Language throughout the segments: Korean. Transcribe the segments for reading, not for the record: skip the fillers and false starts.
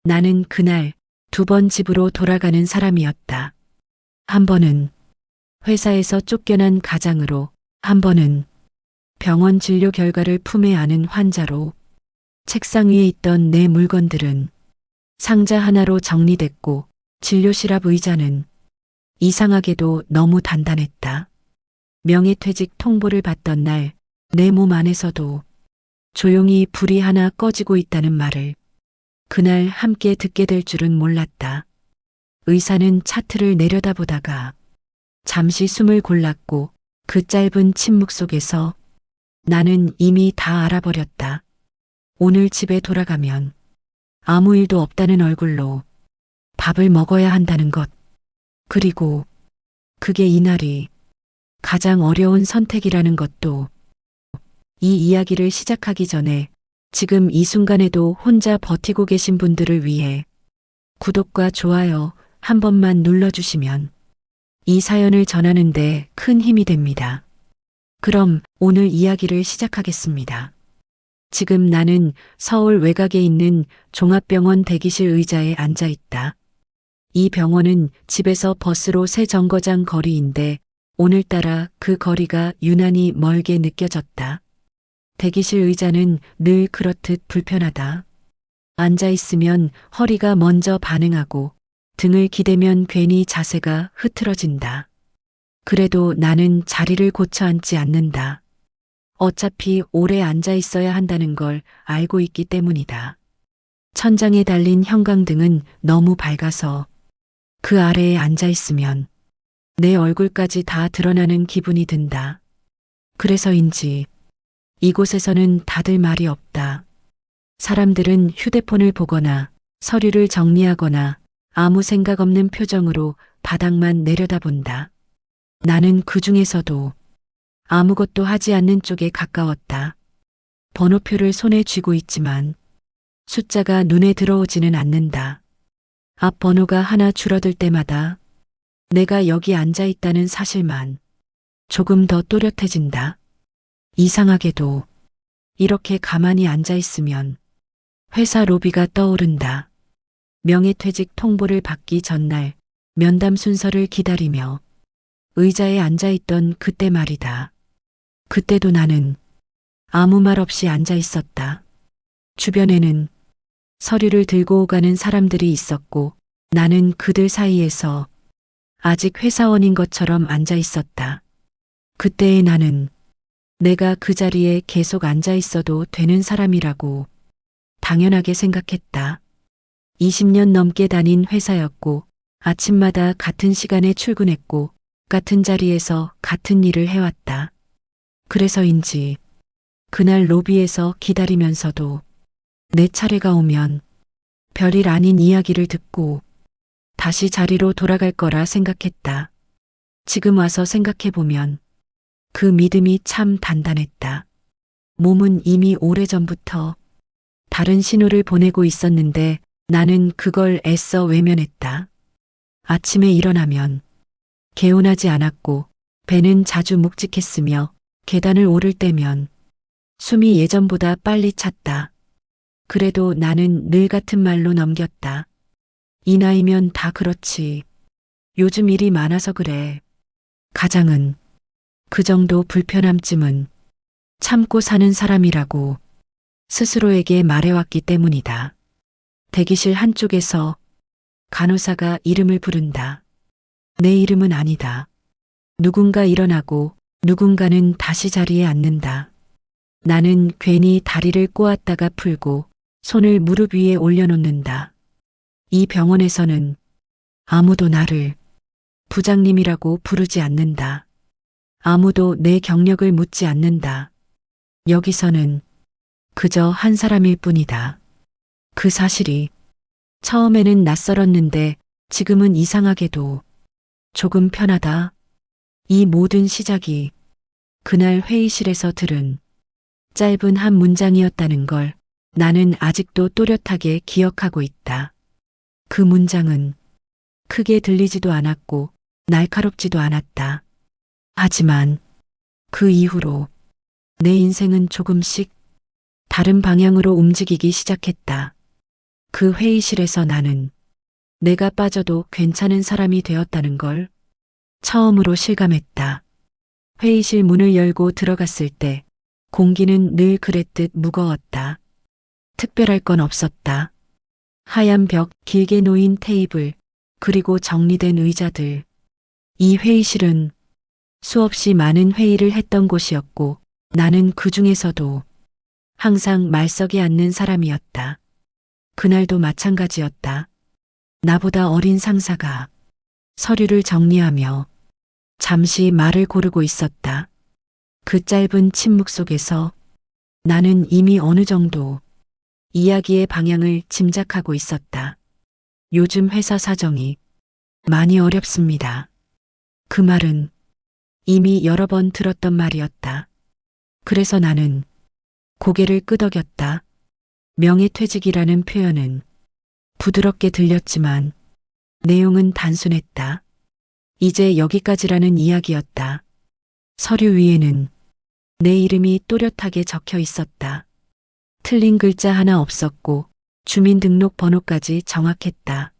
나는 그날 2번 집으로 돌아가는 사람이었다. 한 번은 회사에서 쫓겨난 가장으로, 한 번은 병원 진료 결과를 품에 안은 환자로. 책상 위에 있던 내 물건들은 상자 하나로 정리됐고 진료실 앞 의자는 이상하게도 너무 단단했다. 명예퇴직 통보를 받던 날 내 몸 안에서도 조용히 불이 하나 꺼지고 있다는 말을 그날 함께 듣게 될 줄은 몰랐다. 의사는 차트를 내려다보다가 잠시 숨을 골랐고 그 짧은 침묵 속에서 나는 이미 다 알아버렸다. 오늘 집에 돌아가면 아무 일도 없다는 얼굴로 밥을 먹어야 한다는 것. 그리고 그게 이날이 가장 어려운 선택이라는 것도. 이 이야기를 시작하기 전에 지금 이 순간에도 혼자 버티고 계신 분들을 위해 구독과 좋아요 한 번만 눌러주시면 이 사연을 전하는데 큰 힘이 됩니다. 그럼 오늘 이야기를 시작하겠습니다. 지금 나는 서울 외곽에 있는 종합병원 대기실 의자에 앉아 있다. 이 병원은 집에서 버스로 3정거장 거리인데 오늘따라 그 거리가 유난히 멀게 느껴졌다. 대기실 의자는 늘 그렇듯 불편하다. 앉아 있으면 허리가 먼저 반응하고 등을 기대면 괜히 자세가 흐트러진다. 그래도 나는 자리를 고쳐 앉지 않는다. 어차피 오래 앉아 있어야 한다는 걸 알고 있기 때문이다. 천장에 달린 형광등은 너무 밝아서 그 아래에 앉아 있으면 내 얼굴까지 다 드러나는 기분이 든다. 그래서인지 이곳에서는 다들 말이 없다. 사람들은 휴대폰을 보거나 서류를 정리하거나 아무 생각 없는 표정으로 바닥만 내려다본다. 나는 그 중에서도 아무것도 하지 않는 쪽에 가까웠다. 번호표를 손에 쥐고 있지만 숫자가 눈에 들어오지는 않는다. 앞 번호가 하나 줄어들 때마다 내가 여기 앉아 있다는 사실만 조금 더 또렷해진다. 이상하게도 이렇게 가만히 앉아 있으면 회사 로비가 떠오른다. 명예퇴직 통보를 받기 전날 면담 순서를 기다리며 의자에 앉아 있던 그때 말이다. 그때도 나는 아무 말 없이 앉아 있었다. 주변에는 서류를 들고 오가는 사람들이 있었고 나는 그들 사이에서 아직 회사원인 것처럼 앉아 있었다. 그때의 나는 내가 그 자리에 계속 앉아 있어도 되는 사람이라고 당연하게 생각했다. 20년 넘게 다닌 회사였고 아침마다 같은 시간에 출근했고 같은 자리에서 같은 일을 해왔다. 그래서인지 그날 로비에서 기다리면서도 내 차례가 오면 별일 아닌 이야기를 듣고 다시 자리로 돌아갈 거라 생각했다. 지금 와서 생각해보면 그 믿음이 참 단단했다. 몸은 이미 오래전부터 다른 신호를 보내고 있었는데 나는 그걸 애써 외면했다. 아침에 일어나면 개운하지 않았고 배는 자주 묵직했으며 계단을 오를 때면 숨이 예전보다 빨리 찼다. 그래도 나는 늘 같은 말로 넘겼다. 이 나이면 다 그렇지. 요즘 일이 많아서 그래. 가장은 그 정도 불편함쯤은 참고 사는 사람이라고 스스로에게 말해왔기 때문이다. 대기실 한쪽에서 간호사가 이름을 부른다. 내 이름은 아니다. 누군가 일어나고 누군가는 다시 자리에 앉는다. 나는 괜히 다리를 꼬았다가 풀고 손을 무릎 위에 올려놓는다. 이 병원에서는 아무도 나를 부장님이라고 부르지 않는다. 아무도 내 경력을 묻지 않는다. 여기서는 그저 한 사람일 뿐이다. 그 사실이 처음에는 낯설었는데 지금은 이상하게도 조금 편하다. 이 모든 시작이 그날 회의실에서 들은 짧은 한 문장이었다는 걸 나는 아직도 또렷하게 기억하고 있다. 그 문장은 크게 들리지도 않았고 날카롭지도 않았다. 하지만 그 이후로 내 인생은 조금씩 다른 방향으로 움직이기 시작했다. 그 회의실에서 나는 내가 빠져도 괜찮은 사람이 되었다는 걸 처음으로 실감했다. 회의실 문을 열고 들어갔을 때 공기는 늘 그랬듯 무거웠다. 특별할 건 없었다. 하얀 벽, 길게 놓인 테이블, 그리고 정리된 의자들. 이 회의실은 수없이 많은 회의를 했던 곳이었고 나는 그 중에서도 항상 말석에 앉는 사람이었다. 그날도 마찬가지였다. 나보다 어린 상사가 서류를 정리하며 잠시 말을 고르고 있었다. 그 짧은 침묵 속에서 나는 이미 어느 정도 이야기의 방향을 짐작하고 있었다. 요즘 회사 사정이 많이 어렵습니다. 그 말은 이미 여러 번 들었던 말이었다. 그래서 나는 고개를 끄덕였다. 명예퇴직이라는 표현은 부드럽게 들렸지만 내용은 단순했다. 이제 여기까지라는 이야기였다. 서류 위에는 내 이름이 또렷하게 적혀 있었다. 틀린 글자 하나 없었고 주민등록번호까지 정확했다.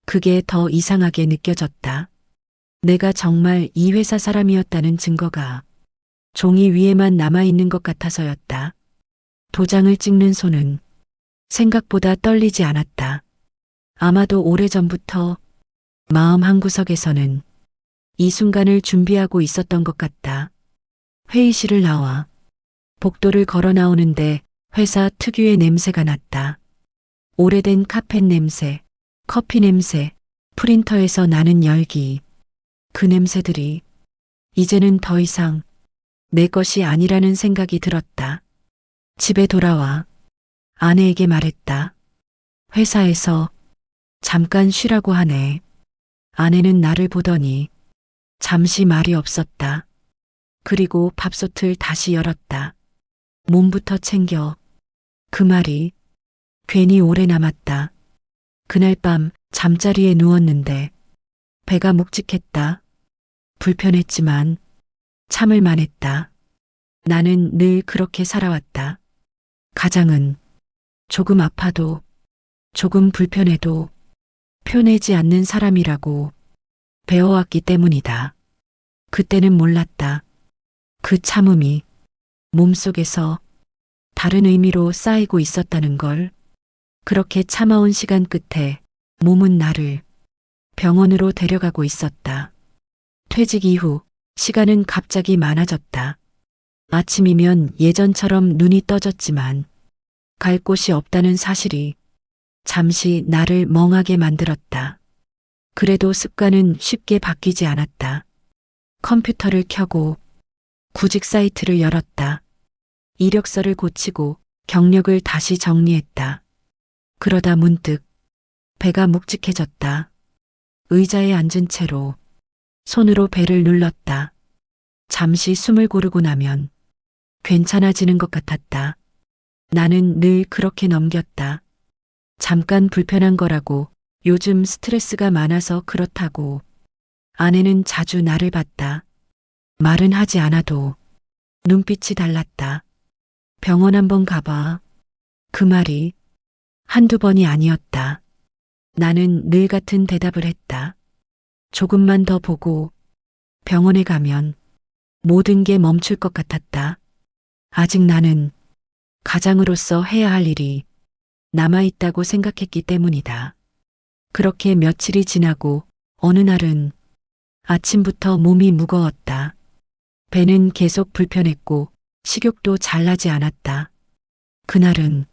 그게 더 이상하게 느껴졌다. 내가 정말 이 회사 사람이었다는 증거가 종이 위에만 남아있는 것 같아서였다. 도장을 찍는 손은 생각보다 떨리지 않았다. 아마도 오래전부터 마음 한구석에서는 이 순간을 준비하고 있었던 것 같다. 회의실을 나와 복도를 걸어 나오는데 회사 특유의 냄새가 났다. 오래된 카펫 냄새, 커피 냄새, 프린터에서 나는 열기. 그 냄새들이 이제는 더 이상 내 것이 아니라는 생각이 들었다. 집에 돌아와 아내에게 말했다. 회사에서 잠깐 쉬라고 하네. 아내는 나를 보더니 잠시 말이 없었다. 그리고 밥솥을 다시 열었다. 몸부터 챙겨. 그 말이 괜히 오래 남았다. 그날 밤 잠자리에 누웠는데 배가 묵직했다. 불편했지만 참을 만했다. 나는 늘 그렇게 살아왔다. 가장은 조금 아파도 조금 불편해도 표내지 않는 사람이라고 배워왔기 때문이다. 그때는 몰랐다. 그 참음이 몸속에서 다른 의미로 쌓이고 있었다는 걸. 그렇게 참아온 시간 끝에 몸은 나를 병원으로 데려가고 있었다. 퇴직 이후 시간은 갑자기 많아졌다. 아침이면 예전처럼 눈이 떠졌지만 갈 곳이 없다는 사실이 잠시 나를 멍하게 만들었다. 그래도 습관은 쉽게 바뀌지 않았다. 컴퓨터를 켜고 구직 사이트를 열었다. 이력서를 고치고 경력을 다시 정리했다. 그러다 문득 배가 묵직해졌다. 의자에 앉은 채로 손으로 배를 눌렀다. 잠시 숨을 고르고 나면 괜찮아지는 것 같았다. 나는 늘 그렇게 넘겼다. 잠깐 불편한 거라고, 요즘 스트레스가 많아서 그렇다고. 아내는 자주 나를 봤다. 말은 하지 않아도 눈빛이 달랐다. 병원 한번 가봐. 그 말이 한두 번이 아니었다. 나는 늘 같은 대답을 했다. 조금만 더 보고 병원에 가면 모든 게 멈출 것 같았다. 아직 나는 가장으로서 해야 할 일이 남아있다고 생각했기 때문이다. 그렇게 며칠이 지나고 어느 날은 아침부터 몸이 무거웠다. 배는 계속 불편했고 식욕도 잘 나지 않았다. 그날은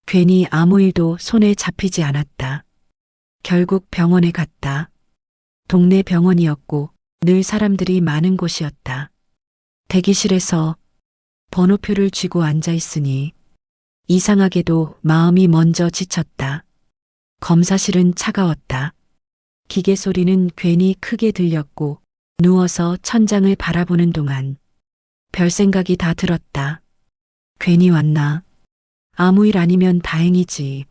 괜히 아무 일도 손에 잡히지 않았다. 결국 병원에 갔다. 동네 병원이었고 늘 사람들이 많은 곳이었다. 대기실에서 번호표를 쥐고 앉아 있으니 이상하게도 마음이 먼저 지쳤다. 검사실은 차가웠다. 기계 소리는 괜히 크게 들렸고 누워서 천장을 바라보는 동안 별 생각이 다 들었다. 괜히 왔나? 아무 일 아니면 다행이지.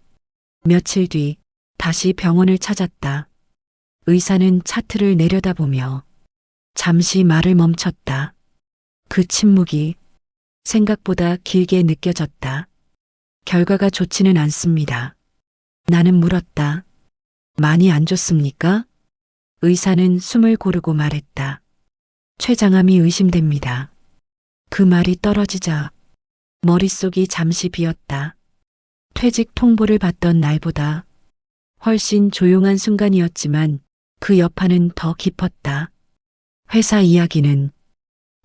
며칠 뒤 다시 병원을 찾았다. 의사는 차트를 내려다보며 잠시 말을 멈췄다. 그 침묵이 생각보다 길게 느껴졌다. 결과가 좋지는 않습니다. 나는 물었다. 많이 안 좋습니까? 의사는 숨을 고르고 말했다. 췌장암이 의심됩니다. 그 말이 떨어지자 머릿속이 잠시 비었다. 퇴직 통보를 받던 날보다 훨씬 조용한 순간이었지만 그 여파는 더 깊었다. 회사 이야기는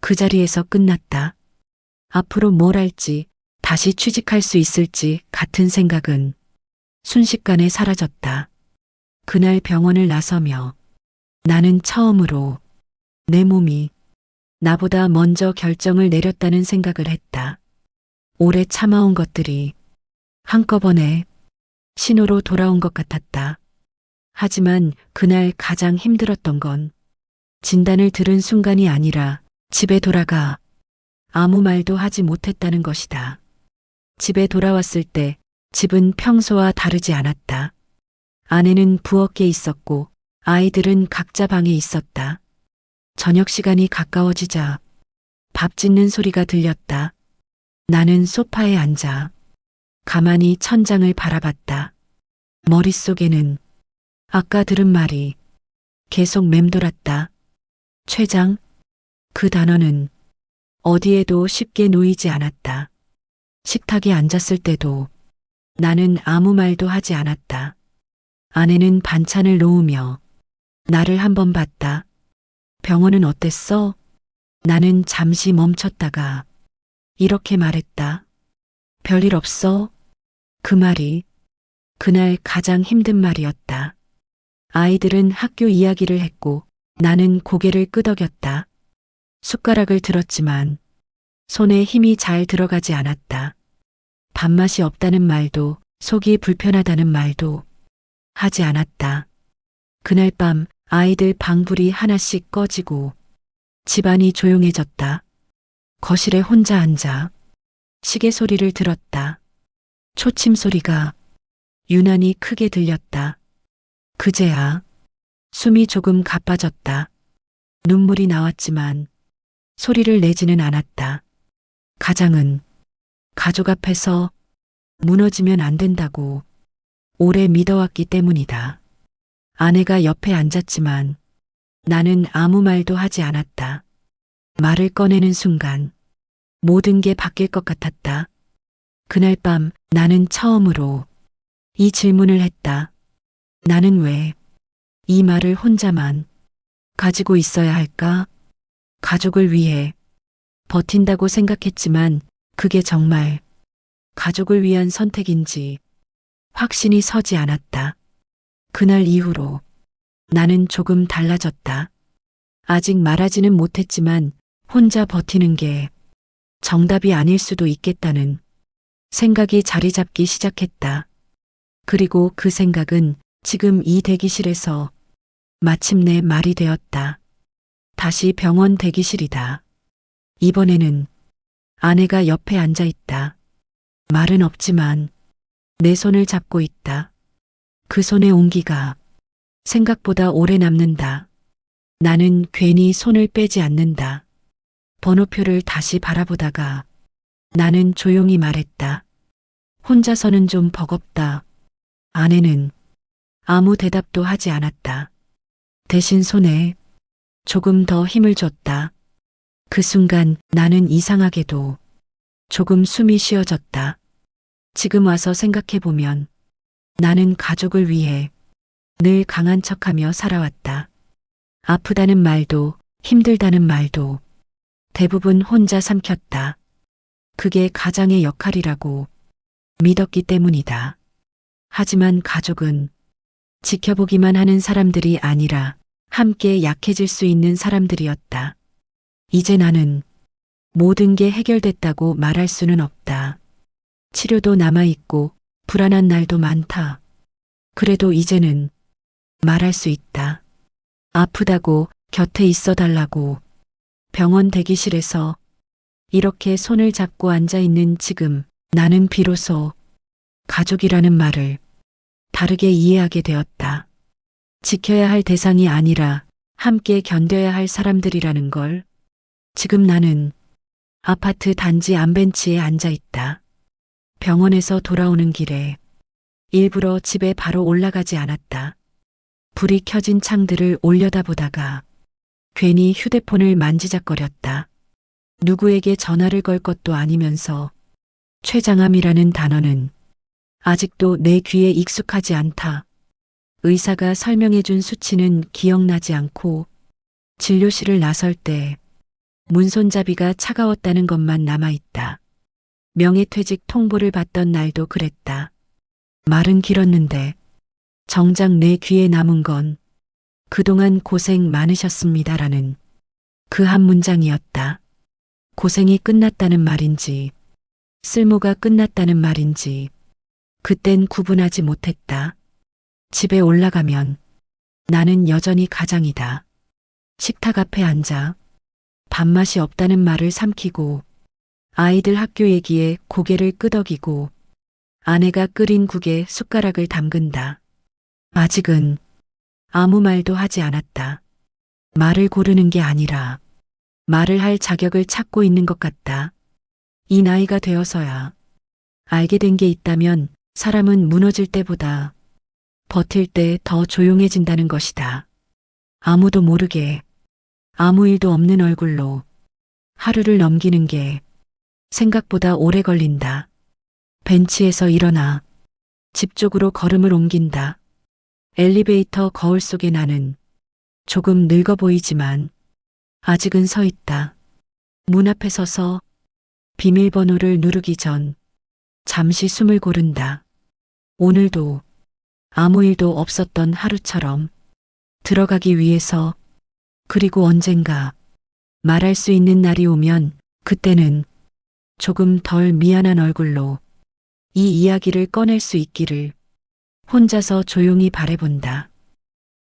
그 자리에서 끝났다. 앞으로 뭘 할지, 다시 취직할 수 있을지 같은 생각은 순식간에 사라졌다. 그날 병원을 나서며 나는 처음으로 내 몸이 나보다 먼저 결정을 내렸다는 생각을 했다. 오래 참아온 것들이 한꺼번에 신호로 돌아온 것 같았다. 하지만 그날 가장 힘들었던 건 진단을 들은 순간이 아니라 집에 돌아가 아무 말도 하지 못했다는 것이다. 집에 돌아왔을 때 집은 평소와 다르지 않았다. 아내는 부엌에 있었고 아이들은 각자 방에 있었다. 저녁 시간이 가까워지자 밥 짓는 소리가 들렸다. 나는 소파에 앉아 가만히 천장을 바라봤다. 머릿속에는 아까 들은 말이 계속 맴돌았다. 췌장? 그 단어는 어디에도 쉽게 놓이지 않았다. 식탁에 앉았을 때도 나는 아무 말도 하지 않았다. 아내는 반찬을 놓으며 나를 한번 봤다. 병원은 어땠어? 나는 잠시 멈췄다가 이렇게 말했다. 별일 없어? 그 말이 그날 가장 힘든 말이었다. 아이들은 학교 이야기를 했고 나는 고개를 끄덕였다. 숟가락을 들었지만 손에 힘이 잘 들어가지 않았다. 밥맛이 없다는 말도 속이 불편하다는 말도 하지 않았다. 그날 밤 아이들 방불이 하나씩 꺼지고 집안이 조용해졌다. 거실에 혼자 앉아 시계 소리를 들었다. 초침 소리가 유난히 크게 들렸다. 그제야 숨이 조금 가빠졌다. 눈물이 나왔지만 소리를 내지는 않았다. 가장은 가족 앞에서 무너지면 안 된다고 오래 믿어왔기 때문이다. 아내가 옆에 앉았지만 나는 아무 말도 하지 않았다. 말을 꺼내는 순간 모든 게 바뀔 것 같았다. 그날 밤 나는 처음으로 이 질문을 했다. 나는 왜 이 말을 혼자만 가지고 있어야 할까? 가족을 위해 버틴다고 생각했지만 그게 정말 가족을 위한 선택인지 확신이 서지 않았다. 그날 이후로 나는 조금 달라졌다. 아직 말하지는 못했지만 혼자 버티는 게 정답이 아닐 수도 있겠다는 생각이 자리 잡기 시작했다. 그리고 그 생각은 지금 이 대기실에서 마침내 말이 되었다. 다시 병원 대기실이다. 이번에는 아내가 옆에 앉아 있다. 말은 없지만 내 손을 잡고 있다. 그 손의 온기가 생각보다 오래 남는다. 나는 괜히 손을 빼지 않는다. 번호표를 다시 바라보다가 나는 조용히 말했다. 혼자서는 좀 버겁다. 아내는 아무 대답도 하지 않았다. 대신 손에 조금 더 힘을 줬다. 그 순간 나는 이상하게도 조금 숨이 쉬어졌다. 지금 와서 생각해보면 나는 가족을 위해 늘 강한 척하며 살아왔다. 아프다는 말도 힘들다는 말도 대부분 혼자 삼켰다. 그게 가장의 역할이라고 믿었기 때문이다. 하지만 가족은 지켜보기만 하는 사람들이 아니라 함께 약해질 수 있는 사람들이었다. 이제 나는 모든 게 해결됐다고 말할 수는 없다. 치료도 남아있고 불안한 날도 많다. 그래도 이제는 말할 수 있다. 아프다고 곁에 있어 달라고. 병원 대기실에서 이렇게 손을 잡고 앉아 있는 지금 나는 비로소 가족이라는 말을 다르게 이해하게 되었다. 지켜야 할 대상이 아니라 함께 견뎌야 할 사람들이라는 걸. 지금 나는 아파트 단지 안벤치에 앉아 있다. 병원에서 돌아오는 길에 일부러 집에 바로 올라가지 않았다. 불이 켜진 창들을 올려다보다가 괜히 휴대폰을 만지작거렸다. 누구에게 전화를 걸 것도 아니면서 췌장암이라는 단어는 아직도 내 귀에 익숙하지 않다. 의사가 설명해준 수치는 기억나지 않고 진료실을 나설 때 문손잡이가 차가웠다는 것만 남아있다. 명예퇴직 통보를 받던 날도 그랬다. 말은 길었는데 정작 내 귀에 남은 건 그동안 고생 많으셨습니다라는 그 한 문장이었다. 고생이 끝났다는 말인지 쓸모가 끝났다는 말인지 그땐 구분하지 못했다. 집에 올라가면 나는 여전히 가장이다. 식탁 앞에 앉아 밥맛이 없다는 말을 삼키고 아이들 학교 얘기에 고개를 끄덕이고 아내가 끓인 국에 숟가락을 담근다. 아직은 아무 말도 하지 않았다. 말을 고르는 게 아니라 말을 할 자격을 찾고 있는 것 같다. 이 나이가 되어서야 알게 된 게 있다면 사람은 무너질 때보다 버틸 때 더 조용해진다는 것이다. 아무도 모르게 아무 일도 없는 얼굴로 하루를 넘기는 게 생각보다 오래 걸린다. 벤치에서 일어나 집 쪽으로 걸음을 옮긴다. 엘리베이터 거울 속에 나는 조금 늙어 보이지만 아직은 서 있다. 문 앞에 서서 비밀번호를 누르기 전 잠시 숨을 고른다. 오늘도 아무 일도 없었던 하루처럼 들어가기 위해서 그리고 언젠가 말할 수 있는 날이 오면 그때는 조금 덜 미안한 얼굴로 이 이야기를 꺼낼 수 있기를 혼자서 조용히 바라본다.